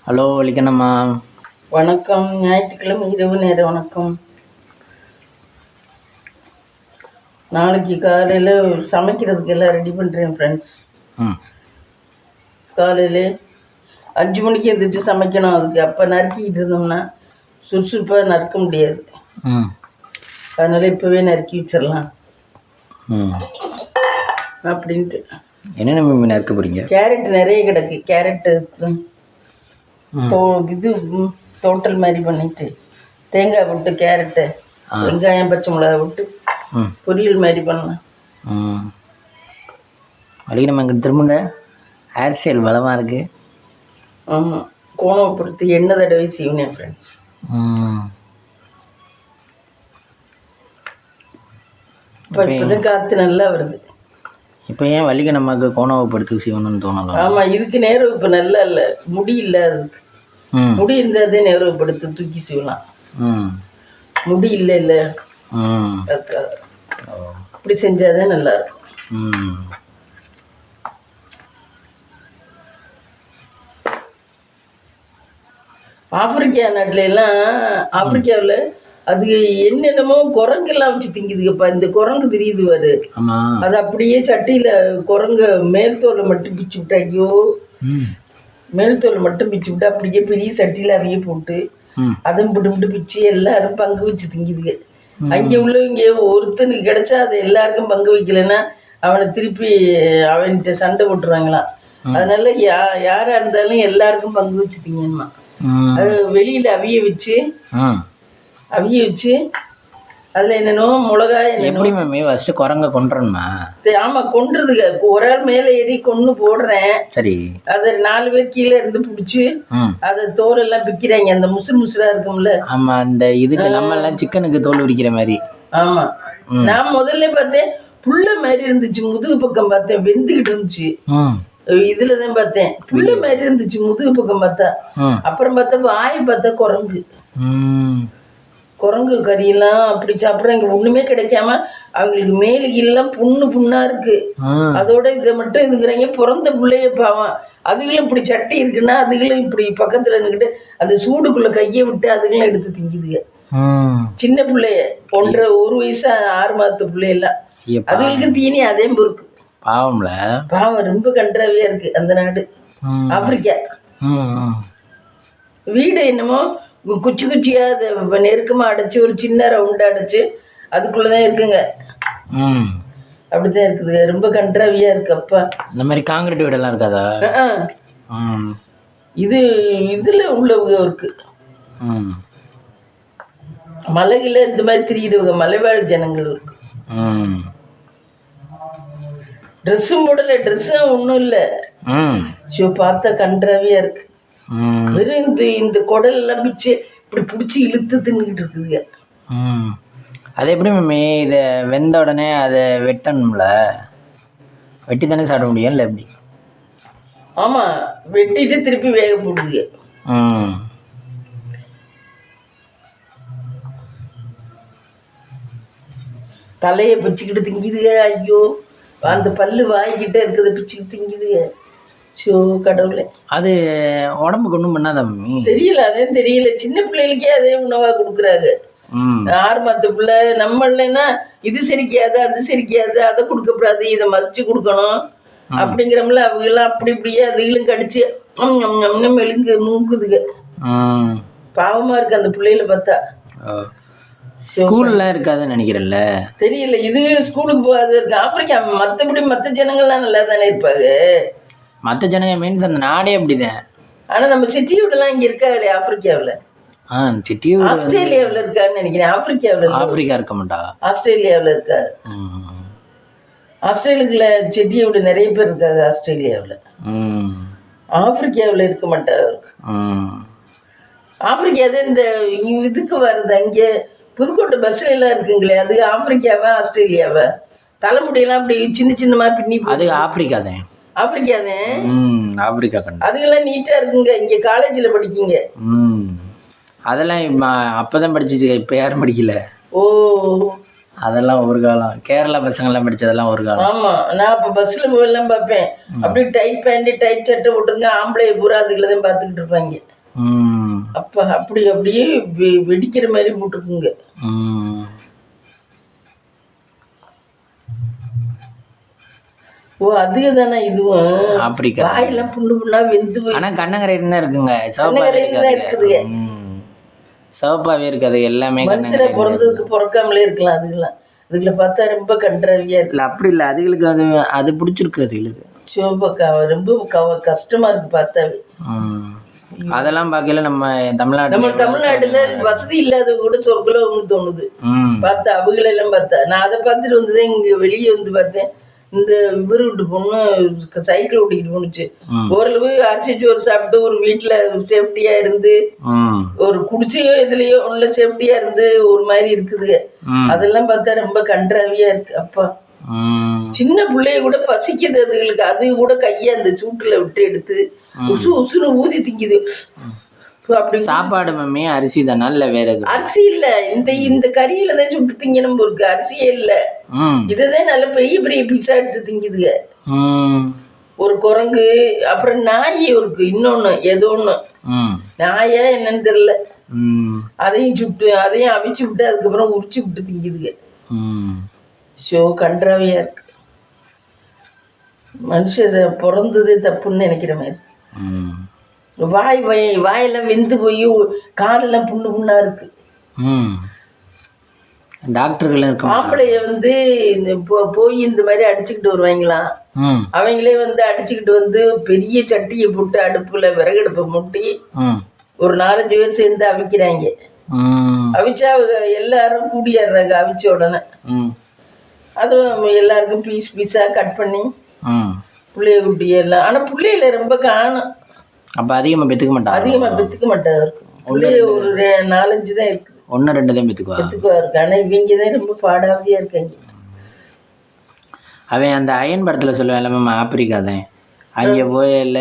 Hello வலிக்கண்ணம்மா. வணக்கம். ஞாயிற்றுக்கிழமை இரவு நேர வணக்கம். நாளைக்கு காலையில் சமைக்கிறதுக்கு எல்லாம் ரெடி பண்ணுறேன் ஃப்ரெண்ட்ஸ். காலையில் 5 மணிக்கு எழுந்திரிச்சு சமைக்கணும். அதுக்கு அப்போ நறுக்கிக்கிட்டு இருந்தோம்னா சுறுசுறுப்பாக நறுக்க முடியாது. அதனால் இப்போவே நறுக்கி வச்சிடலாம் அப்படின்ட்டு. என்னென்ன மீன் நறுக்க போகிறீங்க? கேரட் நிறைய கிடக்கு. கேரட்டு இது தோட்டல் மாதிரி பண்ணிட்டு தேங்காய் விட்டு கேரட்டு வெங்காயம் பச்சை மிளகாய் விட்டு பொரியல் மாதிரி பண்ணலாம். வலிக்கு நம்ம இங்கே திரும்புங்க. ஹேர் ஸ்டைல் பலமாக இருக்குது. ஆமாம், கோணப்படுத்தி எண்ணெய் தடவை செய்வேன் ஃப்ரெண்ட்ஸ். இப்போ காற்று நல்லா வருது. இப்போ ஏன் வலிக்க நமக்கு கோணவப்படுத்தி செய்யணும்னு தோணலாம்? ஆமாம், இதுக்கு நேரம் இப்போ நல்லா இல்லை. முடி இல்லை, அதுக்கு முடி இருந்தாதே நேரப்படுத்தி தூக்கி செய்யலாம். முடி இல்லை இல்லை அப்படி செஞ்சாதான் நல்லா இருக்கும். ஆப்பிரிக்கா நாட்டில எல்லாம், ஆப்பிரிக்காவில் அது என்னென்னமோ குரங்கெல்லாம் வச்சு திங்குதுப்பா. இந்த குரங்கு தெரியுது வாரு, அது அப்படியே சட்டியில குரங்க மேல் தோலை மட்டும் பிச்சு விட்டா, ஐயோ மேல் தோலை மட்டும் பிச்சு விட்டா அப்படியே பெரிய சட்டியில அவையே போட்டு அதுவும் விட்டு பிச்சு எல்லாரும் பங்கு வச்சு திங்குதுங்க. அங்கே உள்ளவங்க ஒருத்தனுக்கு கிடைச்சா அதை எல்லாருக்கும் பங்கு வைக்கலைன்னா அவனை திருப்பி அவன்கிட்ட சண்டை போட்டுருவாங்களாம். அதனால யாரா இருந்தாலும் எல்லாருக்கும் பங்கு வச்சு திங்கணுமா. அது வெளியில அவிய வச்சு அதில் என்னென்னோ மிளகாய் ஃபஸ்ட்டு குரங்க கொண்டுறணுமா? ஆமாம், கொண்டுறதுங்க. ஒரு ஆள் மேலே ஏறி கொண்டு போடுறேன். சரி, அதை 4 பேர் கீழே இருந்து பிடிச்சி அதை தோலெல்லாம் பிக்கிறாங்க. அந்த முசுரா இருக்கும்ல. ஆமாம், அந்த இதுக்கு நம்ம எல்லாம் சிக்கனுக்கு தோல் உரிக்கிற மாதிரி. ஆமாம், நான் முதல்ல பார்த்தேன் புள்ள மாதிரி இருந்துச்சு. முதுகு பக்கம் பார்த்தேன் வெந்துக்கிட்டு இருந்துச்சு. இதுலதான் பார்த்தேன் புள்ள மாதிரி இருந்துச்சு முதுகு பக்கம் பார்த்தா. அப்புறம் பார்த்தா வாய் பார்த்தா குரங்கு கறியெல்லாம் அப்படி சாப்பிட்றாங்க. ஒண்ணுமே கிடைக்காம அவங்களுக்கு மேலுக்கெல்லாம் புண்ணா இருக்கு. அதோட இதை மட்டும் இதுங்கிறாங்க. பிறந்த பிள்ளைய பாவம், அதுகளும் இப்படி சட்டி இருக்குன்னா அதுகளும் இப்படி பக்கத்துல இருந்துக்கிட்டு அந்த சூடுக்குள்ள கையை விட்டு அதுகளும் எடுத்து திங்குதுங்க. சின்ன பிள்ளைய 1 வயசு 6 மாதத்து பிள்ளையெல்லாம் அதுகளுக்கு தீனி அதே பொறுக்கு. பாவம் ரொம்ப கன்றாவியா இருக்கு அந்த நாடு ஆப்பிரிக்கா. வீடு என்னமோ குச்சி குச்சியா அதை நெருக்கமா அடைச்சு ஒரு சின்ன ரவுண்டா அடைச்சு அதுக்குள்ளதான் இருக்குங்க. அப்படிதான் இருக்குது. ரொம்ப கன்றாவியா இருக்கு. அப்பா இந்த மாதிரி காங்கிரீட் வீடெல்லாம் இருக்காதா? இதுல உள்ளவங்க இருக்கு. மலையில இந்த மாதிரி தெரியுறவங்க மலைவாழ் ஜனங்கள் இருக்கு. ட்ரெஸ்ஸும் போடல, ட்ரெஸ்ஸும் ஒன்றும் இல்லை. பார்த்தா கன்றாவியா இருக்கு. வெறும் இந்த குடல் எல்லாம் பிச்சு இப்படி பிடிச்சி இழுத்து தின்னுக்கிட்டு இருக்குதுங்க. அது எப்படி மேம் இதை வெந்த உடனே அதை வெட்டணும்ல? வெட்டி தானே சாப்பிட முடியும் இல்லை எப்படி? ஆமாம், வெட்டிட்டு திருப்பி வேக போடுதுங்க. தலையை பிச்சுக்கிட்டு திங்குதுங்க. ஐயோ, அந்த பல்லு வாய்கிட்ட இருக்கிறத பிச்சுக்கிட்டு திங்குதுங்க. ஷோ கடவுளே, அது உடம்புக்கு ஒன்றும் பண்ணாதா மம்மி? தெரியல, அதே தெரியல. சின்ன பிள்ளைகளுக்கே அதே உணவா கொடுக்குறாங்க. 6 மாத பிள்ளை நம்மளா இது செரிக்காது அது செரிக்காது, அதை கொடுக்கப்படாது, இதை மதிச்சு கொடுக்கணும் அப்படிங்கிறோம்ல. அவங்க எல்லாம் அப்படி இப்படியே அதுகளும் கடிச்சு மெழுங்கு மூக்குதுங்க. பாவமா இருக்கு அந்த பிள்ளைகளை பார்த்தா. ஸ்கூல்லாம் இருக்காதுன்னு நினைக்கிறேன்ல. தெரியல, இது ஸ்கூலுக்கு போகாது இருக்கு. ஆப்பிரிக்கா மற்றபடி மற்ற ஜனங்கள்லாம் நல்லா தானே இருப்பாங்க. மற்ற ஜனங்க மீன்ஸ் அந்த நாடே அப்படிதான். ஆனா நம்ம சிட்டி வீடெல்லாம் இங்க இருக்காது ஆப்பிரிக்காவில். சிட்டி ஆஸ்திரேலியாவில் இருக்கான்னு நினைக்கிறேன். ஆப்பிரிக்கா இருக்க மாட்டா, ஆஸ்திரேலியாவில் இருக்காது. ஆஸ்திரேலியாவில் செட்டி வீடு நிறைய பேர் இருக்காது ஆஸ்திரேலியாவில். ஆப்பிரிக்காவில் இருக்க மாட்டாங்க. ஆப்பிரிக்காவே இந்த இதுக்கு வருது. அங்கே புதுக்கோட்டை பஸ்ல எல்லாம் இருக்குங்களே, அது ஆப்பிரிக்காவா ஆஸ்திரேலியாவா? தலைமுடியெல்லாம் அப்படி சின்ன சின்னமா பின்னி. அது ஆப்பிரிக்கா தான். ஆப்பிரிக்கா அதுக்கெல்லாம் நீட்டா இருக்குங்க. இங்க காலேஜ்ல படிக்கீங்க. அதெல்லாம் அப்பதான் படிச்சிச்சு, இப்ப யாரும் படிக்கல. ஓ, அதெல்லாம் ஒரு காலம். கேரளா பசங்கள்லாம் படிச்சதெல்லாம் ஒரு காலம். ஆமா, நான் அப்ப பஸ்ல போயெல்லாம் பார்ப்பேன். அப்படியே டைட் பேண்ட் டைட் சட்டை போட்டுருங்க, ஆம்பளை பூரா அதுக்குள்ள தான் பார்த்துக்கிட்டு இருப்பாங்க. அப்ப அப்படியே வெடிக்கிற மாதிரி போட்டுருக்குங்க. ஓ, அதுக்கு தானே இதுவும். ஆப்பிரிக்கா வாயெல்லாம் புண்ணு புண்ணா வெந்து போய். ஆனா கண்ணங்கரையில தான் இருக்குங்க. இருக்குதுங்க. சிவப்பாவே இருக்காது எல்லாமே. மனுஷரை பிறந்ததுக்கு பிறக்காமலே இருக்கலாம். அதுக்குள்ள பார்த்தா ரொம்ப கன்றாவியா இருக்கு. இல்ல அப்படி இல்லை, அதுகளுக்கு அது பிடிச்சிருக்கு. அதுகளுக்கு சிவப்பா ரொம்ப கஷ்டமா இருக்கு பார்த்தாவே. அதெல்லாம் பார்க்கல. நம்ம தமிழ்நாட்டுல வசதி இல்லாத கூட சொற்களும் தோணுது பார்த்தா. அவங்களெல்லாம் பார்த்தா நான் அதை பார்த்துட்டு வந்துதான் இங்க வெளியே வந்து பார்த்தேன். இந்த இவரு விட்டு பொண்ணு சைக்கிள் ஓட்டிக்கிட்டு போணுச்சு. ஓரளவு அரிசி சோறு சாப்பிட்டு ஒரு வீட்டுல சேஃப்டியா இருந்து, ஒரு குடிசையோ இதுலயோ உள்ள சேஃப்டியா இருந்து ஒரு மாதிரி இருக்குது. அதெல்லாம் பார்த்தா ரொம்ப கன்றாவியா இருக்கு. அப்பா, சின்ன பிள்ளைய கூட பசிக்குது அதுகளுக்கு. அது கூட கையை அந்த சூட்டுல விட்டு எடுத்து உசு உசுன்னு ஊதி திங்குது. அப்படி சாப்பாடு மம்மி அரிசி தானா இல்ல வேற எதுவும்? அரிசி இல்ல, இந்த கறியில தான் சுட்டு திங்கணும் இருக்கு. அரிசியே இல்ல. இதுதான் நல்ல பெரிய பெரிய பீஸா எடுத்து திங்குதுங்க. ஒரு குரங்கு, அப்புறம் நாய் இருக்கு. இன்னொன்னு ஏதோ ஒண்ணு நாயா என்னன்னு தெரியல. அதையும் அவிச்சு விட்டு அதுக்கப்புறம் உரிச்சு விட்டு திங்குதுங்க. ஷோ கன்றாவியா இருக்கு. மனுஷன் பிறந்ததே தப்புன்னு நினைக்கிற மாதிரி. வாயெல்லாம் வெந்து போய் காலெல்லாம் புண்ணு புண்ணா இருக்கு. டாக்டர்கள் மாப்பிள்ளைய வந்து போய் இந்த மாதிரி அடிச்சுக்கிட்டு வருவாங்களாம். அவங்களே வந்து அடிச்சுக்கிட்டு வந்து பெரிய சட்டியை போட்டு அடுப்புல விறகடுப்பை மூட்டி ஒரு 4-5 பேர் சேர்ந்து அவிக்கிறாங்க. அவிச்சா எல்லாரும் கூடியாடுறாங்க. அவிச்ச உடனே அதுவும் எல்லாருக்கும் பீஸ் பீஸா கட் பண்ணி பிள்ளைய குட்டிய எல்லாம். ஆனா பிள்ளையில ரொம்ப காணும். அப்ப அதிகமா பெத்துக்க மாட்டாங்க. பிள்ளைய ஒரு 4-5 தான் இருக்கு. 1-2 தான் பெத்துக்குவாரு. ஆனா இவங்க தான் ரொம்ப பாடாவியா இருக்காங்க. அவன் அந்த அயன் படத்துல சொல்லுவேன், ஆப்பிரிக்கா தான். அங்க போயில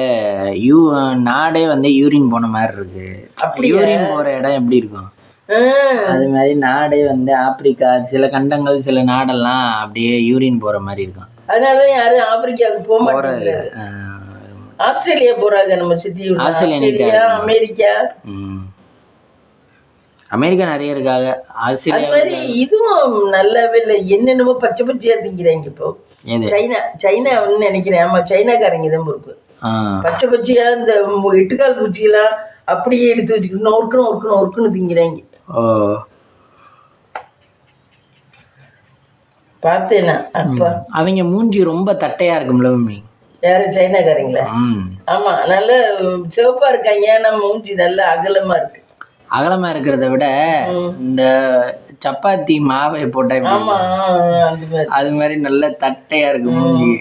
நாடே வந்து யூரின் போன மாதிரி இருக்கு. அப்படி யூரின் போற இடம் எப்படி இருக்கும் அது மாதிரி நாடே வந்து ஆப்பிரிக்கா, சில கண்டங்கள் சில நாடெல்லாம் அப்படியே யூரின் போற மாதிரி இருக்கும். அதனாலதான் யாரும் ஆப்பிரிக்காவுக்கு போக மாட்டாங்க. ஆஸ்திரேலியா போறாங்க. நம்ம சித்தி ஆஸ்திரேலியா, அமெரிக்கா நிறைய இருக்காங்க. அது மாதிரி இதுவும் நல்லாவே இல்லை. என்னென்னமோ பச்சை பச்சையா திங்கிறாங்க. இப்போ சைனான்னு நினைக்கிறேன். ஆமா, சைனாக்காரங்க தான் இருக்கு. பச்சை பச்சையா இந்த 8 கால் பூச்சியெல்லாம் அப்படியே எடுத்து வச்சுக்கிட்டு ஒருக்குன்னு திங்கிறாங்க. பார்த்தேனா அப்பா. அவங்க மூஞ்சி ரொம்ப தட்டையா இருக்கும்ல மம்மி? யாரு, சைனாக்காரங்களா? ஆமா, நல்ல சிவப்பா இருக்காங்க. நம்ம மூஞ்சி நல்ல அகலமா இருக்கு. அகலமா இருக்கிறத விட இந்த சப்பாத்தி மாவை போட்டா அது மாதிரி நல்ல தட்டையா இருக்கு மூஞ்சி.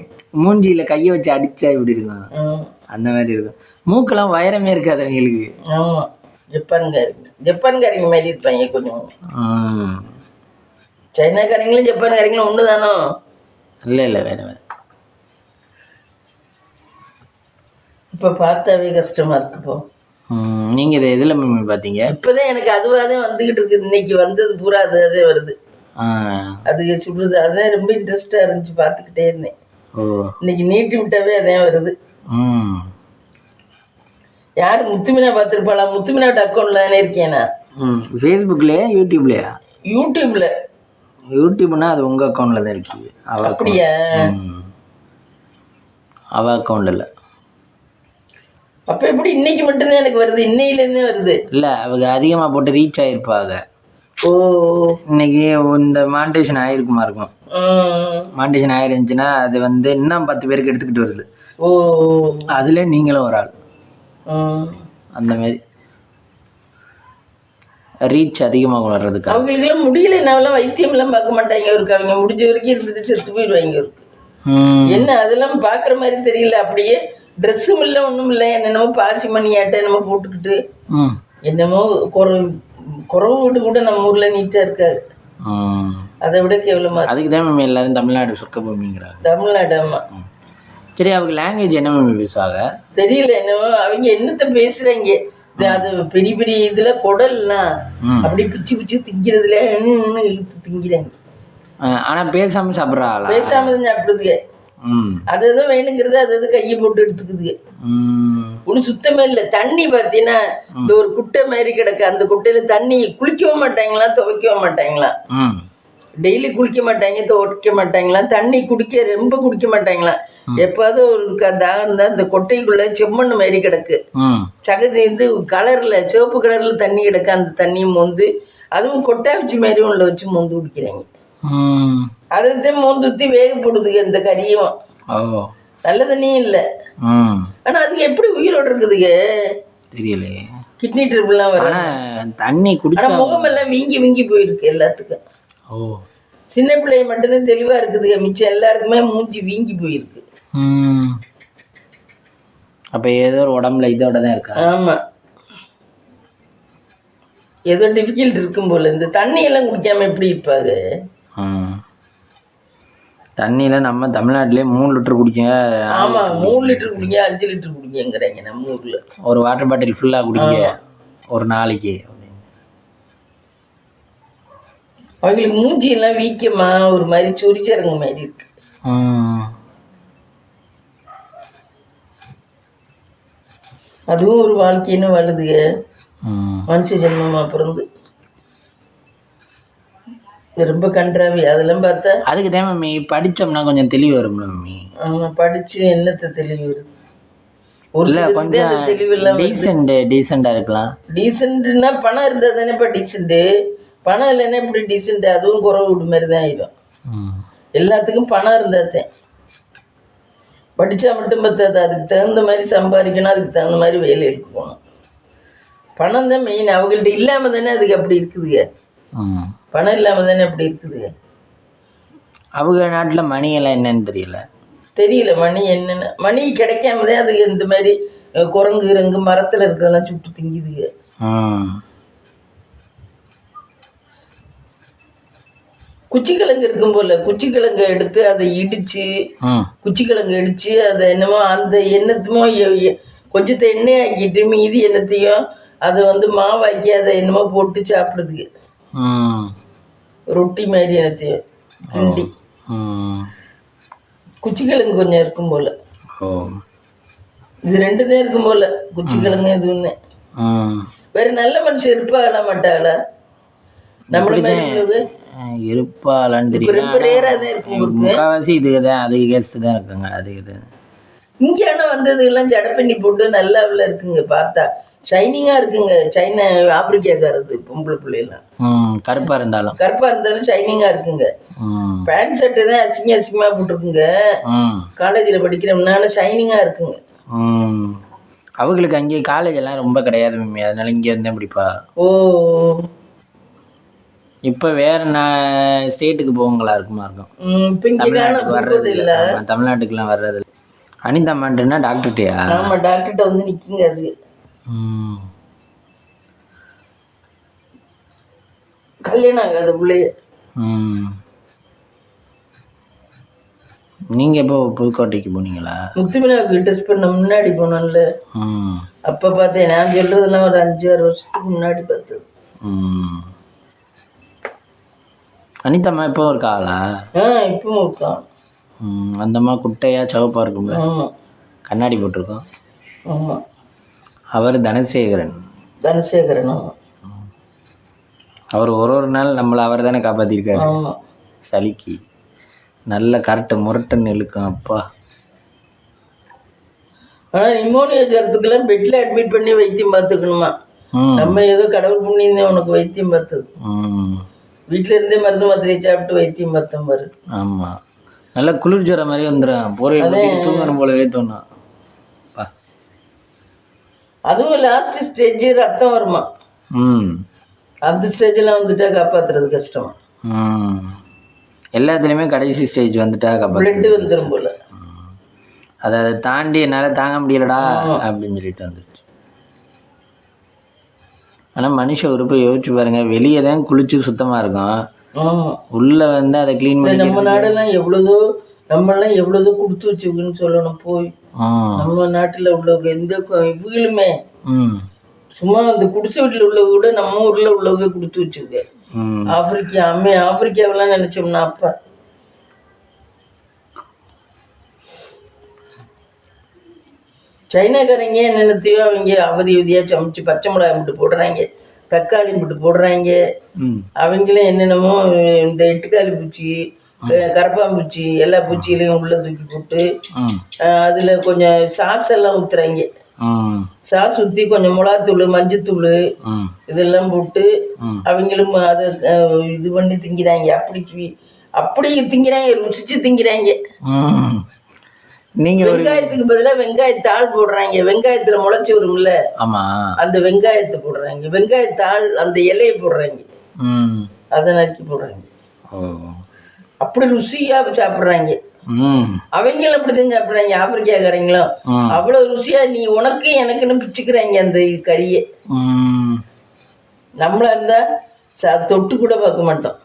மூஞ்சியில கைய வச்சு அடிச்சா இப்படி இருக்கும், அந்த மாதிரி இருக்கும். மூக்கெல்லாம் வைரமே இருக்காது அவங்களுக்கு. ஆமா, ஜப்பான்காரங்க மாதிரி இருப்பாங்க கொஞ்சம். சைனாக்காரங்களும் ஜப்பான்காரங்களும் ஒண்ணுதானோ? இல்ல வேற வேற. இப்ப பார்த்தாவே கஷ்டமா இருக்கு. இப்போ நீங்க இதை எதுல மம்மி பாத்தீங்க? இப்பதான் எனக்கு அதுவாதான் வந்துகிட்டு இருக்கு. இன்னைக்கு வந்தது பூரா அதே வருது. அது சுடுறது. அதான் ரொம்ப இன்ட்ரெஸ்டா இருந்துச்சு, பாத்துக்கிட்டே இருந்தேன். இன்னைக்கு நீட்டி விட்டாவே அதான் வருது. யாரு முத்துமினா பாத்துருப்பாளா? முத்துமினாட்ட அக்கௌண்ட்ல தானே இருக்கேனா? ஃபேஸ்புக்லயா யூடியூப்லயா? யூடியூப்னா அது உங்க அக்கௌண்ட்ல தான் இருக்கு. அப்படியா? அவ அக்கௌண்ட்ல இல்ல. அப்ப எப்படி இன்னைக்கு மட்டும்தான் எனக்கு வருது? இன்னையில இருந்தே வருது இல்ல, அவங்க அதிகமா போட்டு ரீச் ஆயிருப்பாங்க. இன்னைக்கு இந்த மானிட்டேஷன் ஆயிருக்குமா இருக்கும். மானிட்டேஷன் ஆயிருந்துச்சுன்னா அது வந்து இன்னும் 10 பேருக்கு எடுத்துக்கிட்டு வருது. அதுல நீங்களும் ஒரு ஆள். அந்த மாதிரி ரீச் அதிகமாக வர்றதுக்கு அவங்களுக்கு எல்லாம் முடியல. என்னால வைத்தியம் எல்லாம் பார்க்க மாட்டாங்க. இருக்கு அவங்க முடிஞ்ச வரைக்கும் இருந்துட்டு செத்து போயிடுவாங்க. என்ன அதெல்லாம் பாக்குற மாதிரி தெரியல. அப்படியே ட்ரெஸ்ஸும் இல்லை, ஒன்றும் இல்லை. என்னென்னமோ பாசி மணியாட்ட என்னமோ போட்டுக்கிட்டு என்னமோ குறவு வீடு கூட நம்ம ஊர்ல நீட்டா இருக்காது. அதை விட கேவலமா. அதுக்கு தான் மேம் எல்லாரும் தமிழ்நாடு சொர்க்க பூமிங்கிறாங்க. தமிழ்நாடு. ஆமா. சரி, அவங்க லாங்குவேஜ் என்ன மேம் பேசுவாங்க தெரியல. என்னமோ அவங்க என்னத்த பேசுறாங்க. அது பெரிய பெரிய இதுல குடல்லாம் அப்படி பிச்சு பிச்சு திங்கிறதுல இழுத்து திங்கிறாங்க. ஆனால் பேசாமல் சாப்பிட்றாளா? பேசாம தான் சாப்பிடுதுங்க. அது எதுவும் வேணுங்கிறது அது எது கையை போட்டு எடுத்துக்குதுங்க. ஒன்றும் சுத்தமே இல்லை. தண்ணி பார்த்தீங்கன்னா இந்த ஒரு குட்டை மாதிரி கிடக்கு. அந்த குட்டையில தண்ணி குளிக்கவும் மாட்டாங்களாம், துவைக்கவும் மாட்டாங்களாம். டெய்லி குளிக்க மாட்டாங்க, துவைக்க மாட்டாங்களாம். தண்ணி ரொம்ப குடிக்க மாட்டாங்களாம். எப்பாவது ஒரு தாகம் இருந்தா இந்த கொட்டைக்குள்ள செம்மண் மாதிரி கிடக்கு. சகதி வந்து கலர்ல சிவப்பு கலர்ல தண்ணி கிடக்கு. அந்த தண்ணியை மோந்து, அதுவும் கொட்டாச்சி மாதிரி உள்ள வச்சு மோந்து குடிக்கிறாங்க. அதை மோந்து ஊற்றி வேகப்படுதுங்க இந்த கறியும். நல்ல தண்ணியும் இல்லை. ஆனா அதுக்கு எப்படி உயிரோடு இருக்குதுங்க தெரியலையே. கிட்னி ட்ரிபிள்லாம் வர தண்ணி குடிச்சா முகமெல்லாம் வீங்கி வீங்கி போயிருக்கு எல்லாத்துக்கும். சின்ன பிள்ளைய மட்டும்தான் தெளிவா இருக்குதுங்க, மிச்சம் எல்லாருக்குமே மூஞ்சி வீங்கி போயிருக்கு. அப்ப ஏதோ ஒரு உடம்புல இதோட தான் இருக்கா? ஆமா, ஏதோ டிஃபிகல்ட் இருக்கும் போல. இந்த தண்ணி எல்லாம் குடிக்காம எப்படி இருப்பாங்க? தண்ணியில நம்ம தமிழ்நாட்டிலே 3 லிட்டர் குடிக்க. ஆமா, 3 லிட்டர் குடிங்க, 5 லிட்டர் குடிங்கிறாங்க நம்ம ஊர்ல. ஒரு வாட்டர் பாட்டில் ஃபுல்லா குடிங்க ஒரு நாளைக்கு. அவங்களுக்கு மூஞ்சி எல்லாம் வீக்கமா ஒரு மாதிரி சொரிச்சரங்க மாதிரி இருக்கு. அதுவும் ஒரு வாழ்க்கைன்னு வாழுதுங்க மனுஷ ஜென்மமா பிறந்து. ரொம்ப கன்றாவி அதெல்லாம் பார்த்தா. அதுக்கு தான் மம்மி படித்தோம்னா கொஞ்சம் தெளிவு வரும்ல மம்மி. ஆமாம், படித்து என்னத்தை தெளிவு வருது? ஒரு கொஞ்சம் தெளிவு இல்லாமல் டீசெண்டாக இருக்கலாம். டீசெண்ட்னா பணம் இருந்தால் தானே இப்போ டீசெண்ட்டு. பணம் இல்லைன்னா இப்படி டீசெண்ட், அதுவும் குறவு விடு மாதிரி தான் ஆயிடும். எல்லாத்துக்கும் பணம் இருந்தால் தான். படித்தா மட்டும் பத்தாது, அதுக்கு தகுந்த மாதிரி சம்பாதிக்கணும், அதுக்கு தகுந்த மாதிரி வேலை எடுக்கணும். பணம் தான் மெயின். அவங்கள்ட்ட இல்லாமல் தானே அதுக்கு அப்படி இருக்குதுங்க. பணம் இல்லாமல் தானே அப்படி இருக்குதுங்க. அவங்க நாட்டில் மணி எல்லாம் என்னன்னு தெரியல. மணி என்னென்ன மணி கிடைக்காம தான் அதுக்கு இந்த மாதிரி குரங்கு மரத்தில் இருக்கிறதெல்லாம் சுட்டு திங்குதுங்க. குச்சிக்கிழங்கு இருக்கும் போல, குச்சிக்கிழங்கு எடுத்து அதை இடிச்சு, குச்சிக்கிழங்கு இடிச்சு அதை என்னமோ அந்த எண்ணத்துமோ கொஞ்சத்தை எண்ணெய் ஆக்கிட்டு மீதி எண்ணத்தையும் அதை வந்து மாவாக்கி அதை என்னமோ போட்டு சாப்பிடுதுங்க. ரொட்டி மாதிரி எண்ணத்தையும் கிண்டி. குச்சிக்கிழங்கு கொஞ்சம் இருக்கும் போல. இது 2 தான் இருக்கும் போல, குச்சிக்கிழங்கு இதுன்னு. வேற நல்ல மனுஷன் இருப்பாங்களா மாட்டாங்களா? நம்மள மாதிரி இருப்பாளான்னு தெரியல. முக்கால்வாசி இதுக்குதான், அதுக்கு கேஸ்ட் தான் இருக்குங்க. அது இது இங்கே ஆனால் வந்ததுக்கெல்லாம் ஜடப்பண்ணி போட்டு நல்லா இருக்குங்க. பார்த்தா ஷைனிங்காக இருக்குங்க. சைனா ஆப்பிரிக்காக்காரது பொம்பளை பிள்ளைலாம் கருப்பாக இருந்தாலும் ஷைனிங்காக இருக்குங்க. பேண்ட் ஷர்ட்டு தான் அசிங்கமாக போட்டிருக்குங்க. காலேஜில் படிக்கிறோம்னால ஷைனிங்காக இருக்குங்க. அவங்களுக்கு அங்கே காலேஜ் எல்லாம் ரொம்ப கிடையாது மம்மி, அதனால இங்கே வந்தேன் பிடிப்பா. இப்போ வேற ஸ்டேட்டுக்கு போவங்களா இருக்கும். தமிழ்நாட்டுக்கு வர்றது இல்லை, தமிழ்நாட்டுக்குலாம் வர்றது இல்லை. அனிதா மாட்டுன்னா டாக்டர்கிட்டயா? ஆமாம், டாக்டர்கிட்ட வந்து நிற்கிங்க. அது கல்யாணம் ஆகாத பிள்ளைய. நீங்க எப்போ புதுக்கோட்டைக்கு போனீங்களா? முத்துமினாவுக்கு டெஸ்ட் பண்ண முன்னாடி போனோம்ல, அப்போ பார்த்தேன். நான் சொல்றதெல்லாம் ஒரு 5-6 வருஷத்துக்கு முன்னாடி பார்த்தது. அனிதாம்மா இப்போ இருக்காளா? இப்பவும் இருக்கா. அந்தம்மா குட்டையா சிவப்பா இருக்கும்ல, கண்ணாடி போட்டிருக்கோம். ஆமாம், அவர் தனசேகரன். அவர் ஒரு நாள் நம்மளை அவர் தானே காப்பாற்றிருக்காரு. சளிக்கு நல்ல கரெக்டு முரட்டுன்னு இழுக்கும். அப்பா, ஆனால் நிமோனியா ஜரத்துக்கெல்லாம் பெட்டில் அட்மிட் பண்ணி வைத்தியம் பார்த்துக்கணுமா? நம்ம ஏதோ கடவுள் புண்ணியம் உனக்கு வைத்தியம் பார்த்தது. வீட்டில் இருந்தே மருந்து மாத்திரை சாப்பிட்டு வைத்தியம் பார்த்தோம் பாரு. ஆமாம், நல்லா குளிர் ஜுரம் மாதிரி வந்துடும். போகிற தூங்கணும் போலவே தோணும். அதுவும் லாஸ்ட் ஸ்டேஜ் ரத்தம் வருமா? அந்த ஸ்டேஜெல்லாம் வந்துட்டா காப்பாற்றுறது கஷ்டமா? எல்லாத்துலேயுமே கடைசி ஸ்டேஜ் வந்துட்டா பிளட் வந்துடும் போல. அதை தாண்டி என்னால் தாங்க முடியலடா அப்படின்னு சொல்லிட்டு வந்துடுச்சு. ஆனால் மனுஷ உறுப்பை யோசிச்சு பாருங்க, வெளியே தான் குளிச்சு சுத்தமாக இருக்கும், உள்ள வந்து அதை க்ளீன் பண்ணி. நம்ம நாடெல்லாம் நம்மளாம் எவ்வளோதோ கொடுத்து வச்சுக்கணும்னு சொல்லணும். போய் நம்ம நாட்டில் உள்ளவங்க எந்த இவங்களுமே சும்மா அந்த குடிசை வீட்டில் உள்ளவங்க கூட நம்ம ஊரில் உள்ளவங்க கொடுத்து வச்சுக்க. ஆப்பிரிக்காவெல்லாம் நினச்சோம்னா அப்போ சைனாக்காரங்க என்னென்னத்தையோ அவங்க அவதியாக சமைச்சு பச்சை மிளகாய் மட்டும் போடுறாங்க, தக்காளி மட்டும் போடுறாங்க. அவங்களும் என்னென்னமோ இந்த எட்டுக்காலி பூச்சி, கரப்பாம்பூச்சி, எல்லா பூச்சிகளையும் உள்ள தூக்கி போட்டு அதில் கொஞ்சம் சாஸ் எல்லாம் ஊற்றுறாங்க. சாஸ் ஊற்றி கொஞ்சம் மிளகாத்தூள், மஞ்சத்தூள் இதெல்லாம் போட்டு அவங்களும் அதை இது பண்ணி திங்கிறாங்க. அப்படி திங்கிறாங்க, ருசிச்சு திங்கிறாங்க. நீங்க வெங்காயத்துக்கு பதிலாக வெங்காயத்தாள் போடுறாங்க. வெங்காயத்துல முளைச்சி வரும்ல, அந்த வெங்காயத்தை போடுறாங்க. வெங்காயத்தாள் அந்த இலையை போடுறாங்க, அதை நறுக்கி போடுறாங்க. அப்படி ருசியா சாப்பிடுறாங்க. அவங்களும் அப்படித்தான் சாப்பிடுறாங்க. ஆப்பிரிக்காக்காரங்களும் அவ்வளவு ருசியா நீ உனக்கு எனக்குன்னு பிச்சுக்கிறாங்க அந்த கறியை. நம்மளா இருந்தா தொட்டு கூட பார்க்க மாட்டோம்.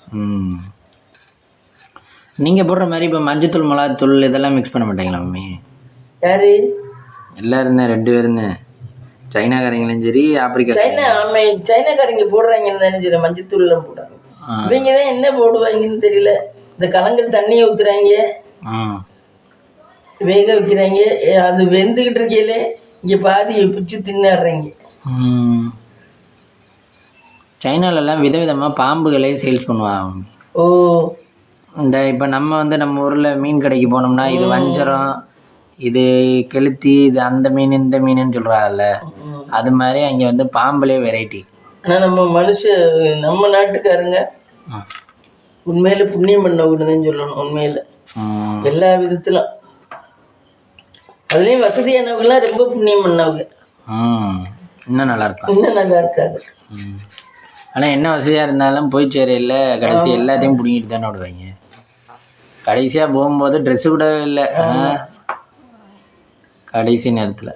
நீங்க போடுற மாதிரி இப்போ மஞ்சத்தூள், மிளகாத்தூள் இதெல்லாம் மிக்ஸ் பண்ண மாட்டீங்களா மம்மி? யாரு எல்லாம் இருந்தேன், 2 பேர் இருந்தேன். சைனாக்காரங்களும் சரி, ஆப்பிரிக்கா. சைனாக்காரங்க போடுறாங்கன்னு நினைச்சிட மஞ்சத்தூள் எல்லாம் போடுறாங்க. இவங்க தான் என்ன போடுவாங்கன்னு தெரியல. இந்த கலங்கல் தண்ணியை ஊத்துறாங்க, வேக வைக்கிறாங்க. அது வெந்துகிட்டு இருக்கையில இங்க பாதியை பிச்சு தின்னாடுறாங்க. சைனாலெல்லாம் விதவிதமா பாம்புகளே சேல்ஸ் பண்ணுவாங்க. ஓ, இந்த இப்போ நம்ம வந்து நம்ம ஊரில் மீன் கடைக்கு போனோம்னா இது வஞ்சரம், இது கெளுத்தி, இது அந்த மீன் இந்த மீனுன்னு சொல்கிறாங்கல்ல, அது மாதிரி அங்கே வந்து பாம்புலே வெரைட்டி. ஆனால் நம்ம நாட்டுக்காரங்க உண்மையில புண்ணியம் பண்ணவங்கன்னு சொல்லணும். உண்மையில எல்லா விதத்திலும் அதுலேயும் வசதியானவங்களாம் ரொம்ப புண்ணியம் பண்ணவங்க. இன்னும் நல்லா இருக்காது. ஆனால் என்ன வசதியாக இருந்தாலும் போய் சேரையில் கடைசி எல்லாத்தையும் பிடிங்கிட்டு தானே விடுவாங்க. கடைசியாக போகும்போது ட்ரெஸ்ஸு கூட இல்லை கடைசி நேரத்தில்.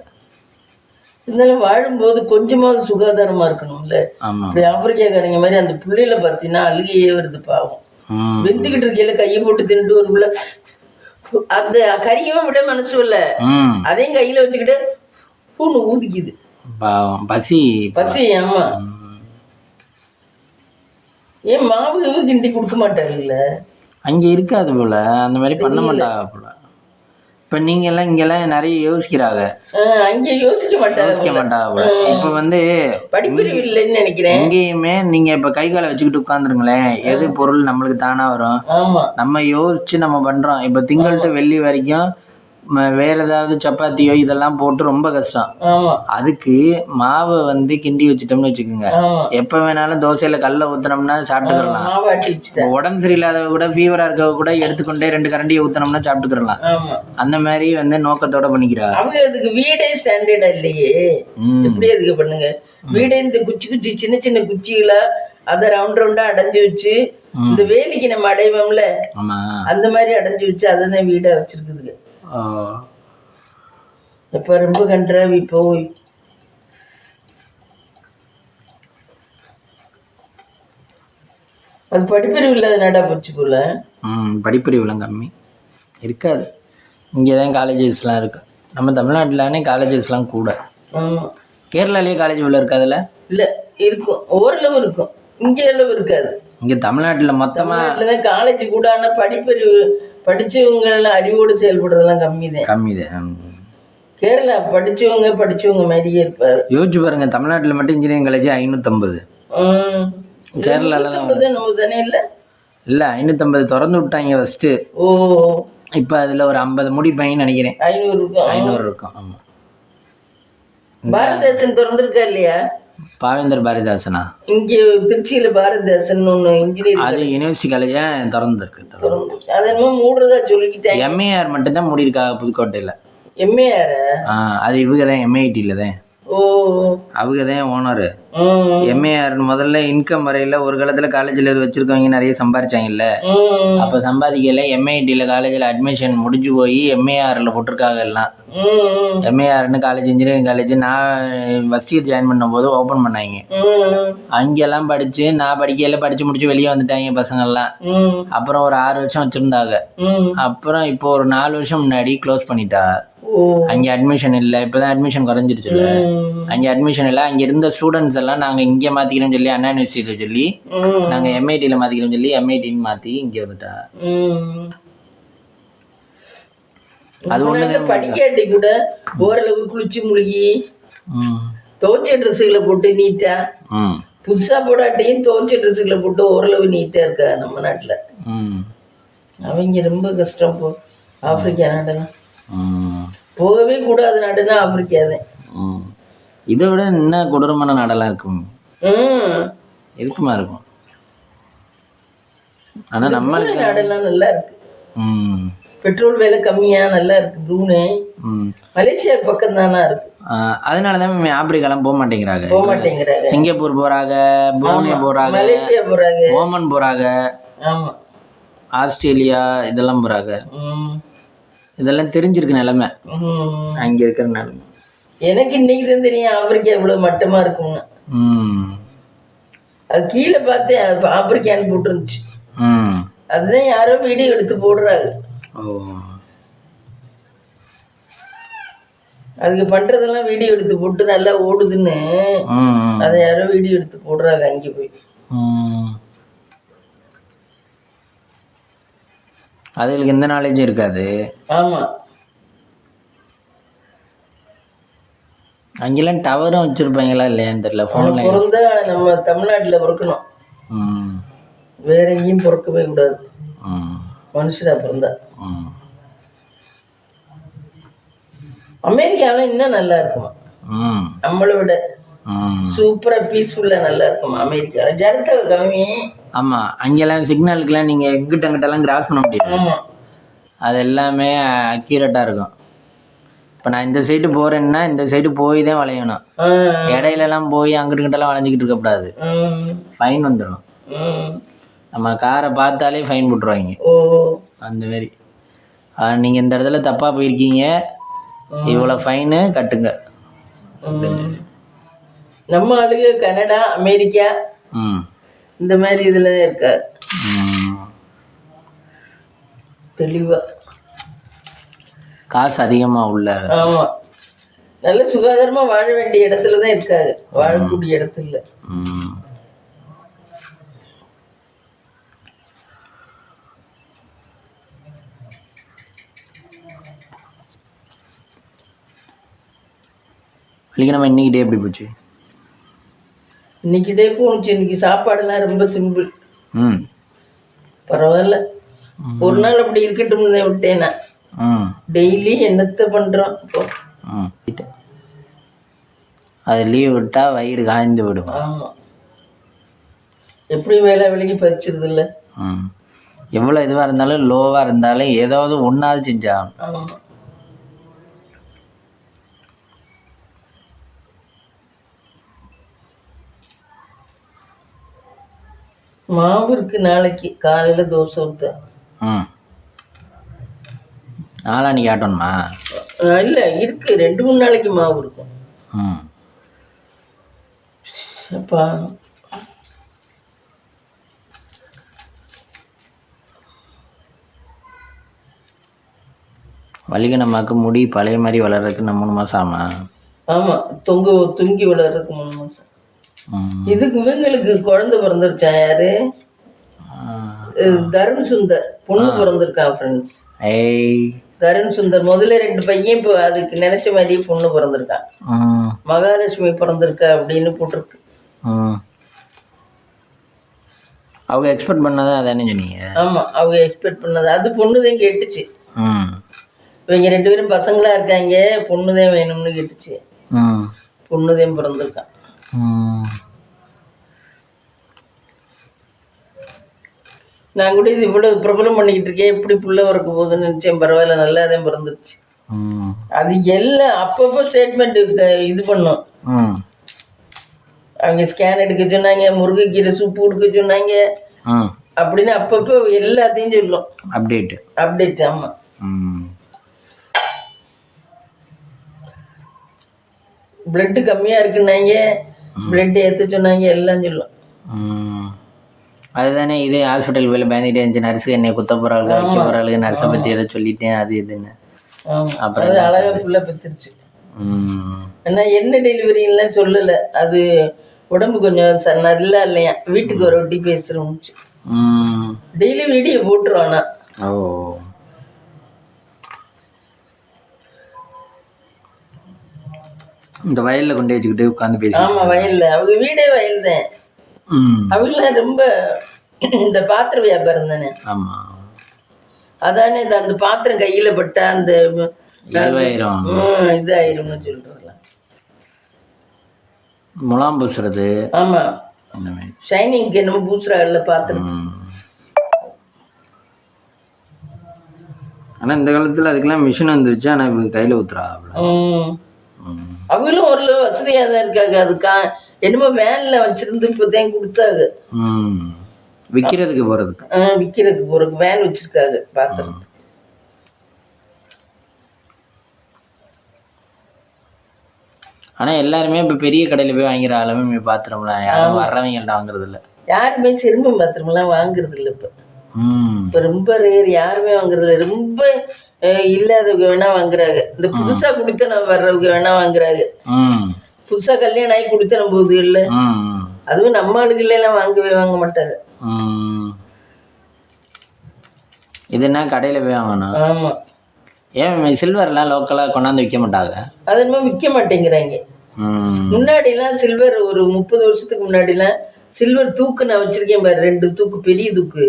இருந்தாலும் வாழும்போது கொஞ்சமாவது சுகாதாரமாக இருக்கணும்ல. இப்படி ஆப்பிரிக்காக்காரங்க மாதிரி அந்த புள்ளையில பார்த்தீங்கன்னா அழுகையே வருது பாவம். வெந்துக்கிட்டு இருக்கையில கையை போட்டு தின்னுட்டு ஒரு புள்ள அந்த கறியவும் விட மனசு இல்லை, அதையும் கையில் வச்சுக்கிட்டு பூண்டு ஊதிக்குது பாவம். பசி. ஆமா. ஏன் மாவு கிண்டி கொடுக்க மாட்டாங்கல்ல? அங்கே இருக்காது போல, அந்த மாதிரி பண்ண மாட்டாங்க போல. இப்போ நீங்கள்லாம் இங்கெல்லாம் நிறைய யோசிக்கிறாங்க, அங்கே யோசிக்க மாட்டாங்க போல. இப்போ வந்து படிப்பறிவு இல்லைன்னு நினைக்கிறேன். எங்கேயுமே நீங்கள் இப்போ கை காலை வச்சுக்கிட்டு உட்காந்துருங்களேன், எது பொருள் நம்மளுக்கு தானாக வரும். நம்ம யோசிச்சு நம்ம பண்ணுறோம். இப்போ திங்கள் டு வெள்ளி வரைக்கும் வேற ஏதாவது சப்பாத்தியோ இதெல்லாம் போட்டு ரொம்ப கஷ்டம். அதுக்கு மாவை வந்து கிண்டி வச்சுட்டோம்னு வச்சுக்கோங்க, எப்ப வேணாலும் தோசையில கல்ல ஊத்தினோம்னா சாப்பிட்டுக்கலாம். உடம்பு சரியில்லாதவ கூட, ஃபீவரா இருக்கவங்க கூட எடுத்துக்கொண்டே 2 கரண்டியை ஊத்தினோம்னா சாப்பிட்டுக்கலாம். அந்த மாதிரி வந்து நோக்கத்தோட பண்ணிக்கிறாங்க. அவங்க அதுக்கு வீடே ஸ்டாண்டர்டா இல்லையே, எப்படி அதுக்கு பண்ணுங்க? வீடே இந்த குச்சி சின்ன சின்ன குச்சிகளா அதை ரவுண்டா அடைஞ்சு வச்சு, இந்த வேலிக்கு நம்ம அடைவோம்ல அந்த மாதிரி அடைஞ்சு வச்சு அதை வீடா வச்சிருக்குதுங்க. இப்ப ரொம்ப கன்றாவி போய் அது படிப்பறிவு இல்லாத நாடா போச்சு போல. படிப்பறிவுலாம் கம்மி இருக்காது. இங்கேதான் காலேஜஸ்லாம் இருக்கு. நம்ம தமிழ்நாட்டிலானே காலேஜஸ்லாம் கூட. கேரளாலேயே காலேஜ் உள்ள இருக்காதுல்ல? இல்லை, இருக்கும், ஓரளவு இருக்கும். இங்கே அளவு இருக்காது. இங்கே தமிழ்நாட்டில் மொத்தமாக காலேஜ் கூட. ஆனால் படிப்பறிவு படிச்சவங்க அறிவோடு செயல்படுறதெல்லாம் கம்மி தான். கேரளா படிச்சவங்க மாதிரியே இருப்பாரு. யோசிச்சு பாருங்க, தமிழ்நாட்டில் மட்டும் இன்ஜினியரிங் காலேஜ் 550. கேரளால தானே இல்லை 550 திறந்து விட்டாங்க ஃபர்ஸ்ட். இப்போ அதில் ஒரு 50 முடிப்பாங்கன்னு நினைக்கிறேன். 500 இருக்கும். ஆமாம். பாரதிதாசன் திறந்துருக்கா இல்லையா? பாவேந்தர் பாரதிதாசனா? இங்கே திருச்சியில பாரதிதாசன் ஒன்று இன்ஜினியரிங், அது யூனிவர்சிட்டி காலேஜ் திறந்துருக்கு. அது என்னமோ மூடுறதா சொல்லிக்கிட்டேன். எம்ஏஆர் மட்டும் தான் மூடி இருக்காங்க புதுக்கோட்டையில். எம்ஏஆர்? அது இவங்க தான், எம்ஐடியில் தான். அவங்க தான் ஓனரு. எம்ஏஆர் முதல்ல இன்கம் வரையில ஒரு காலத்துல காலேஜ்ல வச்சிருக்கவங்க நிறைய சம்பாரிச்சாங்கல்ல. அப்ப சம்பாதிக்கல, எம்ஐடியில் காலேஜில் அட்மிஷன் முடிஞ்சு போய் எம்ஏஆர்ல போட்டிருக்காங்க எல்லாம். எம்ஏஆர்னு காலேஜ், இன்ஜினியரிங் காலேஜ். நான் ஃபர்ஸ்ட் இயர் ஜாயின் பண்ணும் போது ஓப்பன் பண்ணாங்க. அங்கெல்லாம் படிச்சு, நான் படிச்சு முடிச்சு வெளியே வந்துட்டாங்க பசங்கள்லாம். அப்புறம் ஒரு 6 வருஷம் வச்சிருந்தாங்க. அப்புறம் இப்போ ஒரு 4 வருஷம் முன்னாடி க்ளோஸ் பண்ணிட்டா. அங்கே அட்மிஷன் இல்லை, இப்போதான் அட்மிஷன் குறைஞ்சிருச்சுல்ல. அங்கே அட்மிஷன் இல்லை, அங்கே இருந்த ஸ்டூடெண்ட்ஸ் எல்லாம் நாங்கள் இங்கே மாற்றிக்கிறோம்னு சொல்லி அண்ணா யூனிவர்சிட்டியில் சொல்லி நாங்கள் எம்ஐடியில் மாற்றிக்கிறோம்னு சொல்லி எம்ஐடின்னு மாற்றி இங்கே வந்துட்டா. அது ஒன்று படிக்காட்டி கூட ஓரளவு குளிச்சு முழுகி துவைச்ச ட்ரெஸ்ஸுகளை போட்டு நீட்டா, புதுசா போடாட்டையும் துவைச்ச ட்ரெஸ்ஸுகளை போட்டு ஓரளவு நீட்டா இருக்கா நம்ம நாட்டுல. அவங்க ரொம்ப கஷ்டம். போ ஆப்பிரிக்கா நாடெல்லாம் போகவே கூடாது நாடுன்னா ஆப்பிரிக்கா தான். இதை விட என்ன கொடூரமான நாடெல்லாம் இருக்கும், இருக்குமா இருக்கும். ஆனா நம்ம நாடெல்லாம் நல்லா இருக்கு, பெட்ரோல் விலை கம்மியா நல்லா இருக்கு. ப்ரூனே மலேசியா பக்கம் தானா இருக்கு. அதனாலதான் ஆப்பிரிக்காலாம் போக மாட்டேங்கிறாங்க. சிங்கப்பூர் போறாங்க, ப்ரூனே போறாங்க, மலேசியா போறாங்க, ஓமன் போறாங்க, ஆஸ்திரேலியா இதெல்லாம் போறாங்க. இதெல்லாம் தெரிஞ்சிருக்கு நிலைமை, அங்க இருக்கிற நிலைமை. எனக்கு இன்னைக்கு தான் தெரியும் ஆப்பிரிக்கா இவ்வளவு மட்டமா இருக்கும்னு. அது கீழே பார்த்தேன் ஆப்பிரிக்கான்னு போட்டுருந்துச்சு. அதுதான் யாரோ வீடியோ எடுத்து போடுறாங்க. அதுக்கு பண்றதெல்லாம் வீடியோ எடுத்து போட்டு நல்லா ஓடுதுன்னு அதை யாரோ வீடியோ எடுத்து போடுறாங்க அங்கே போய். அதுகளுக்கு எந்த நாலேஜும் இருக்காது. ஆமா, அங்கெல்லாம் டவரும் வச்சிருப்பாங்களா இல்லையான்னு தெரியல. போன்ல பிறந்தா நம்ம தமிழ்நாட்டுல பிறக்கணும், வேற எங்கேயும் பிறக்கவே கூடாது. மனுஷனா பிறந்தா. அமெரிக்காவில் இன்னும் நல்லா இருக்குமா நம்மளை விட, சூப்பரா பீஸ்ஃபுல்லா நல்லா இருக்குமா அமெரிக்காவில். ஜனத்தொகை கம்மி. ஆமா, அங்கெல்லாம் சிக்னலுக்குலாம் நீங்க எங்கிட்ட அங்கிட்டலாம் கிராஸ் பண்ண முடியாது. ஆமா, அது எல்லாமே அக்யூரேட்டா இருக்கும். இப்போ நான் இந்த சைடு போறேன்னா இந்த சைடு போய் தான் வளையணும். இடையில எல்லாம் போய் அங்கிட்டு கிட்டலாம் வளைஞ்சிக்கிட்டு இருக்கக்கூடாது, ஃபைன் வந்துடும். நம்ம காரை பார்த்தாலே ஃபைன் போட்டுருவாங்க. அந்த மாதிரி நீங்கள் இந்த இடத்துல தப்பாக போயிருக்கீங்க, இவ்வளோ ஃபைனு கட்டுங்க. நம்ம ஆளுங்க கனடா, அமெரிக்கா இந்த மாதிரி இதில் இருக்காது. தெளிவா காசு அதிகமாக உள்ள. ஆமாம், நல்ல சுகாதாரமாக வாழ வேண்டிய இடத்துல தான் இருக்காது, வாழக்கூடிய இடத்துல. நம்ம இன்னைக்கு டே எப்படி போச்சு? இன்னைக்கு டே போச்சு. இன்னைக்கு சாப்பாடுலாம் ரொம்ப சிம்பிள். பரவாயில்ல, ஒரு நாள் அப்படி இருக்கட்டும் விட்டேன் நான். டெய்லி என்னத்தை பண்றோம் இப்போ. அது லீவ் விட்டா வயிறு காய்ந்து விடும். ஆமா, எப்படி வேலை விலகி பறிச்சிருது இல்லை. எவ்வளோ இதுவாக இருந்தாலும் லோவாக இருந்தாலும் ஏதாவது ஒன்றாவது செஞ்சா. ஆமாம், மாவு இருக்கு, நாளைக்கு காலையில் தோசை ஊற்ற. நாளான்னைக்கு ஆட்டணுமா? இல்லை, இருக்கு, 2-3 நாளைக்கு மாவு இருக்கும். அப்பா வலிகனமாக்கு முடி பழைய மாதிரி வளர்றதுக்கு 3 மாதம் ஆமா? ஆமாம், தொங்கி வளர்றதுக்கு 3 மாதம். இதுக்கு இவங்களுக்கு குழந்தை பிறந்திருச்சா? யாரு? தருண் சுந்தர் பொண்ணு பிறந்திருக்கான் ஃப்ரெண்ட்ஸ். தருண் சுந்தர் முதல்ல 2 பையன், இப்போ அதுக்கு நினைச்ச மாதிரியே பொண்ணு பிறந்திருக்கான். மகாலட்சுமி பிறந்திருக்கா அப்படின்னு போட்டிருக்கு. அவங்க எக்ஸ்பெக்ட் பண்ணதான் அதானே சொன்னீங்க? ஆமா, அவங்க எக்ஸ்பெக்ட் பண்ணது அது பொண்ணுதான் கேட்டுச்சு. இவங்க 2 பேரும் பசங்களா இருக்காங்க, பொண்ணுதான் வேணும்னு கேட்டுச்சு. பொண்ணுதான் பிறந்திருக்கான். நான் கூட இது இவ்வளவு பிரபலம் பண்ணிக்கிட்டு இருக்கேன், எப்படி புள்ள வரக்க போகுதுன்னு நினைச்சேன். பரவாயில்ல, நல்லா தான் பிறந்துருச்சு. அது எல்லாம் அப்பப்போ ஸ்டேட்மெண்ட் இது பண்ணும். அவங்க ஸ்கேன் எடுக்க சொன்னாங்க, முருங்கைக்கீரை சூப்பு கொடுக்க சொன்னாங்க அப்படின்னு அப்பப்போ எல்லாத்தையும் சொல்லும். அப்டேட். ஆமா, பிளட்டு கம்மியா இருக்குன்னாங்க, பிளட் ஏற்ற சொன்னாங்க, எல்லாம் சொல்லும். அதுதானே இதே ஹாஸ்பிட்டல் போய் பயந்துகிட்டே இருந்துச்சு. நர்ஸு என்னை குத்த போகிறாளுங்க, வைக்க போகிறாளுங்க, நர்ஸை பற்றி எதை சொல்லிட்டேன் அது இதுன்னு. அப்புறம் அது அழகா புள்ள பெற்றுருச்சு. ஏன்னா என்ன டெலிவரிலாம் சொல்லலை, அது உடம்பு கொஞ்சம் நல்லா இல்லையா, வீட்டுக்கு ஒரு ஒட்டி பேசுகிறோம். Daily video போட்டுருவானா. ஓ, இந்த வயலில் கொண்டு வச்சுக்கிட்டு உட்காந்து பேசி. ஆமாம், வயலில், அவங்க வீடே வயல் தான். அவங்களாம் ரொம்ப இந்த பாத்திர வியாபாரம் தானே. ஆமாம், அதானே அந்த பாத்திரம் கையில் பட்டா அந்த இதாயிரும்னு சொல்கிறோம்ல. முலாம் பூசுறது. ஆமாம், ஷைனிங்க்கு என்னமோ பூசுறாங்கல்ல பாத்திரம். ஆனால் இந்த காலத்தில் அதுக்கெல்லாம் மிஷின் வந்துருச்சு. ஆனால் கையில் ஊத்துறா. அவங்களும் ஒரு வசதியாக தான் இருக்காங்க. அதுக்கா என்னமோ வேனில் வச்சிருந்து இப்போ தான் கொடுத்தாங்க விற்கிறதுக்கு போகிறதுக்கு. விற்கிறதுக்கு போகிறதுக்கு வேன் வச்சுருக்காங்க பாத்திரம். ஆனால் எல்லாருமே இப்போ பெரிய கடையில் போய் வாங்கிற அளவுமே பாத்திரம்லாம் யாரும் வர்றவங்கள்ட்ட வாங்குறது இல்லை. யாருமே சிறுமம் பாத்திரம்லாம் வாங்குறது இல்லை இப்போ. இப்போ ரொம்ப ரேர், யாருமே வாங்குறது இல்லை. ரொம்ப இல்லாதவங்க வேணா வாங்குறாங்க. இந்த புதுசா குடித்தன வர்றவங்க வேணா வாங்குறாங்க. புதுசா கல்யாணம் ஆகி குடித்தன போகுது இல்லை, அதுவும் நம்ம ஆளுகளெல்லாம் வாங்க மாட்டாங்க. இது என்ன கடையில் போய் வாங்கணும். ஆமாம், ஏன் சில்வர்லாம் லோக்கலாக கொண்டாந்து விற்க மாட்டாங்க? அது என்னமோ விற்க மாட்டேங்கிறாங்க. முன்னாடிலாம் சில்வர் ஒரு 30 வருஷத்துக்கு முன்னாடிலாம் சில்வர் தூக்கு நான் வச்சிருக்கேன் பாரு, 2 தூக்கு, பெரிய தூக்கு.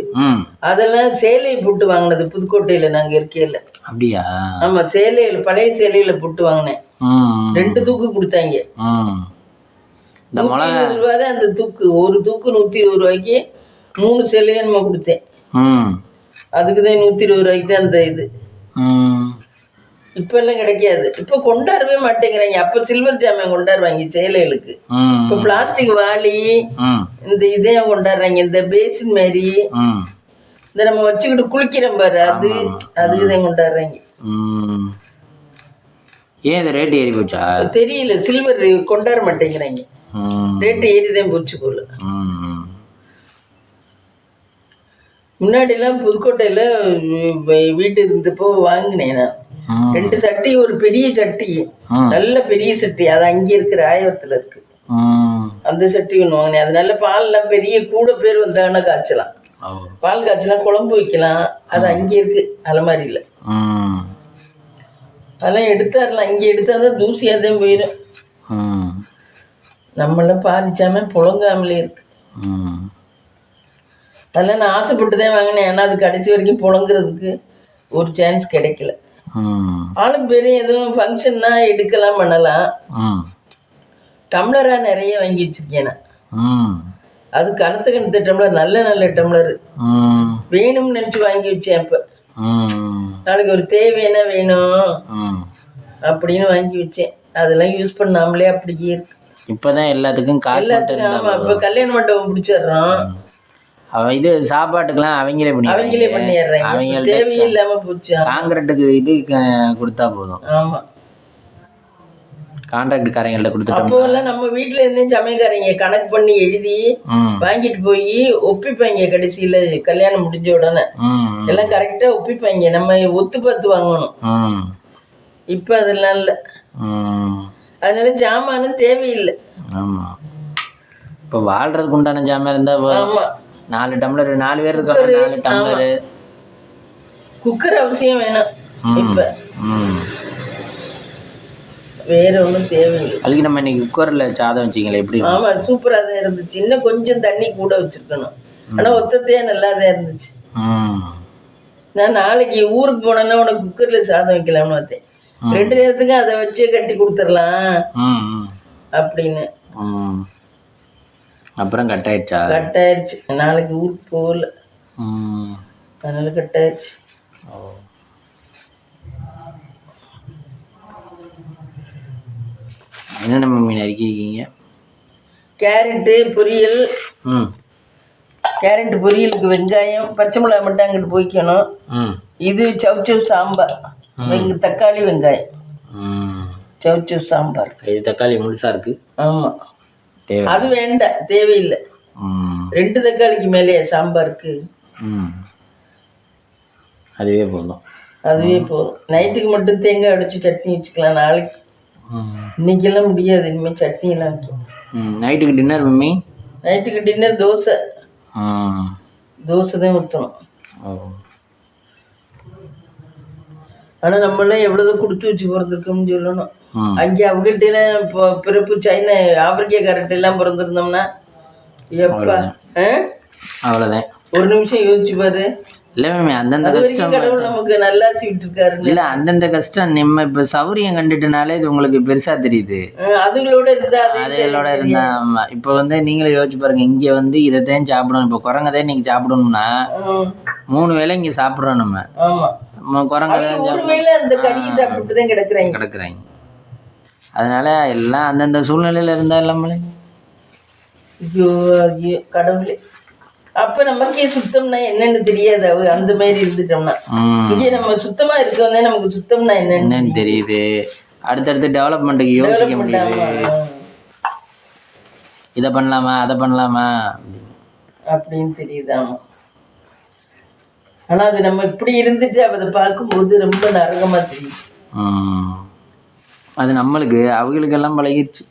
அதெல்லாம் சேலையை போட்டு வாங்கினது புதுக்கோட்டையில நாங்க இருக்கையில. அப்படியா? ஆமா, சேலையில, பழைய சேலையில போட்டு வாங்கினேன். 2 தூக்கு கொடுத்தாங்க. 120 ரூபா தான் அந்த தூக்கு. ஒரு தூக்கு 120 ரூபாய்க்கு 3 சேலையை நம்ம கொடுத்தேன். அதுக்குதான் 120 ரூபாய்க்கு தான் அந்த இது. இப்ப எல்லாம் கிடைக்காது. இப்ப கொண்டாடவே மாட்டேங்கிறாங்க. அப்ப சில்வர் ஜாமான் கொண்டாடுவாங்க சேலைகளுக்கு. இப்ப பிளாஸ்டிக் வாளி, இந்த இதையும் கொண்டாடுறாங்க. இந்த பேசின் மாதிரி இந்த நம்ம வச்சுக்கிட்டு குளிக்கிறோம் பாரு, அதுக்குதான் கொண்டாடுறாங்க. ஏன் இந்த ரேட் ஏறி போச்சா தெரியல. சில்வர் கொண்டாட மாட்டேங்கிறாங்க, ரேட்டு ஏறிதான் போச்சு போல. முன்னாடிலாம் புதுக்கோட்டையில வீட்டு இருந்தப்போ வாங்கினேன் நான் 2 சட்டி. ஒரு பெரிய சட்டி, நல்ல பெரிய சட்டி, அது அங்கே இருக்கிற ஆயவரத்துல இருக்கு. அந்த சட்டி ஒன்று வாங்கினேன். அது நல்ல பால்லாம் பெரிய கூட பேர் வந்தாங்கன்னா காய்ச்சலாம், பால் காய்ச்சலாம், குழம்பு வைக்கலாம். அது அங்கே இருக்கு அலமாரியில். அதெல்லாம் எடுத்தாரலாம், இங்கே எடுத்தாதான் தூசியாக தான் போயிடும். நம்மளாம் பாதிச்சாம புழங்காமலே இருக்கு. அதெல்லாம் நான் ஆசைப்பட்டு தான் வாங்கினேன். ஏன்னா அது கடைசி வரைக்கும் புழங்குறதுக்கு ஒரு சான்ஸ் கிடைக்கல. ஆளும் பெரிய எதுவும் ஃபங்க்ஷன்னா எடுக்கலாம், பண்ணலாம். டம்ளரா நிறைய வாங்கி வச்சிருக்கேன் நான். அது கணத்து டம்ளர், நல்ல நல்ல டம்ளர் வேணும்னு நினச்சி வாங்கி வச்சேன். இப்போ நாளைக்கு ஒரு தேவையான வேணும் அப்படின்னு வாங்கி வச்சேன். அதெல்லாம் யூஸ் பண்ணாமலே அப்படியே இருக்கு. இப்போதான் எல்லாத்துக்கும் எல்லாத்துக்கும். ஆமாம், இப்போ கல்யாண மண்டபம் பிடிச்சிடுறோம். இது சாப்பாட்டுக்கெல்லாம் அவங்களே பண்ணிடுறாங்க. அவங்க தேவையில்லாம போச்சு. காங்கிரீட்டுக்கு இது கொடுத்தா போதும். ஆமா, கான்ட்ராக்ட் காரங்கள்ட்ட கொடுத்துட்டோம். அப்போல்லாம் நம்ம வீட்டுல இருந்தே சமையல்காரங்க கணக்கு பண்ணி எழுதி வாங்கிட்டு போய் ஒப்பிப்பாங்க. கடைசியில கல்யாணம் முடிஞ்ச உடனே எல்லாம் கரெக்டா ஒப்பிப்பாங்க. நம்ம ஒத்து பார்த்து வாங்கணும். இப்ப அதெல்லாம் இல்லை. அதனால ஜாமானும் தேவையில்லை. ஆமா, இப்போ வாழ்றதுக்கு உண்டான ஜாமான் இருந்தா. ஆமா, 4 டம்ளர், 4 பேர் இருக்காங்க, 4 டம்ளர். குக்கர் அவசியம் வேணும். இப்ப வேற ஒன்றும் தேவையில்லை. அதுக்கு நம்ம இன்னைக்கு குக்கர்ல சாதம் வச்சிங்களே எப்படி? ஆமா, சூப்பரா தான் இருந்துச்சு. இன்னும் கொஞ்சம் தண்ணி கூட வச்சிருக்கணும். ஆனா ஒத்தத்தையே நல்லா தான் இருந்துச்சு. நான் நாளைக்கு ஊருக்கு போனேன்னா உனக்கு குக்கர்ல சாதம் வைக்கலாம்னு பார்த்தேன். 2 நேரத்துக்கு அதை வச்சே கட்டி கொடுத்துடலாம் அப்படின்னு. அப்புறம் கட் ஆயிடுச்சு. நாளைக்கு ஊருக்கு போகல, அதனால கட் ஆயிடுச்சு. என்னென்ன மீன் அரிக்கிறீங்க? கேரட்டு பொரியல். கேரட் பொரியலுக்கு வெங்காயம், பச்சை மிளகாய் மட்டும் அங்கிட்டு போய்க்கணும். இது சவுச்சவ் சாம்பார், தக்காளி வெங்காயம் சவுச்சவ் சாம்பார். இது தக்காளி முழுசா இருக்கு. ஆமாம், அது வேண்டாம், தேவையில்லை. 2 தக்காளிக்கு மேலே சாம்பாருக்கு அதுவே போதும். அதுவே போதும். நைட்டுக்கு மட்டும் தேங்காய் அடிச்சு சட்னி வச்சுக்கலாம் நாளைக்கு. இன்னைக்கெல்லாம் முடியாது, இனிமேல் சட்னியெல்லாம் வைக்கணும். நைட்டுக்கு டின்னர் மம்மி? நைட்டுக்கு டின்னர் தோசை. தோசை தான் ஊற்றணும். ஆனால் நம்மளாம் எவ்வளோ கொடுத்து வச்சு பிறந்திருக்கோம்னு சொல்லணும். அங்கே அவங்கள்ட்ட எல்லாம் இப்போ பிறப்பு சைனா ஆப்பிரிக்காக்காரர்கிட்ட எல்லாம் பிறந்திருந்தோம்னா எப்பா அவ்வளோதான். ஒரு நிமிஷம் யோசிச்சு பாரு. இல்லை மேம், அந்தந்த கஷ்டம் கடவுள் நமக்கு நல்லா விட்டுருக்காரு. இல்லை, அந்தந்த கஷ்டம் நம்ம இப்போ சௌரியம் கண்டுட்டனாலே இது உங்களுக்கு பெருசா தெரியுது. அதுகளோட இருந்தா அதுகளோட இருந்தா இப்போ வந்து நீங்களே யோசிச்சு பாருங்க. இங்க வந்து இதைத்தான் சாப்பிடணும். இப்போ குரங்கதான் நீங்க சாப்பிடணும்னா 3 வேளை இங்க சாப்பிட்றோம் நம்ம. குரங்கதான் கிடக்குறாங்க. அதனால எல்லாம் அந்தந்த சூழ்நிலையில இருந்தா இல்லாமலே. ஐயோ ஐயோ கடவுளே. அப்ப நமக்கே சுத்தம்னா என்னன்னு தெரியாது. அந்த மாதிரி இருந்துட்டோம்னா இங்கே நம்ம சுத்தமா இருக்கோம்னா நமக்கு சுத்தம்னா என்னன்னு தெரியுது. அடுத்தடுத்து டெவலப்மெண்ட்டுக்கு யோசிக்க முடியுது. இதை பண்ணலாமா அதை பண்ணலாமா அப்படின்னு தெரியுதாமா. ஆனா அது நம்ம இப்படி இருந்துட்டு அதை பார்க்கும்போது ரொம்ப நரகமா தெரியுது. அது நம்மளுக்கு அவங்களுக்கெல்லாம் பழகிடுச்சு.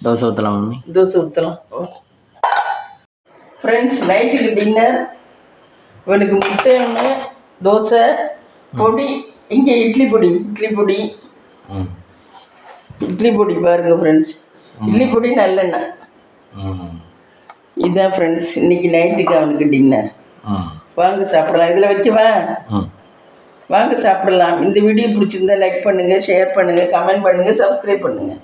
தோசை ஊற்றலாம் மம்மி? தோசை ஊற்றலாம். ஃப்ரெண்ட்ஸ், நைட்டுக்கு டின்னர் இவனுக்கு முட்டை ஒன்று, தோசை, பொடி. இங்கே இட்லி பொடி பாருங்க ஃப்ரெண்ட்ஸ். இட்லி பொடி நல்லெண்ணெய். இதுதான் ஃப்ரெண்ட்ஸ் இன்னைக்கு நைட்டுக்கு அவனுக்கு டின்னர். வாங்க சாப்பிடலாம். இதில் வைக்கவா? வாங்க சாப்பிடலாம். இந்த வீடியோ பிடிச்சிருந்தா லைக் பண்ணுங்கள், ஷேர் பண்ணுங்கள், கமெண்ட் பண்ணுங்கள், சப்ஸ்கிரைப் பண்ணுங்கள்.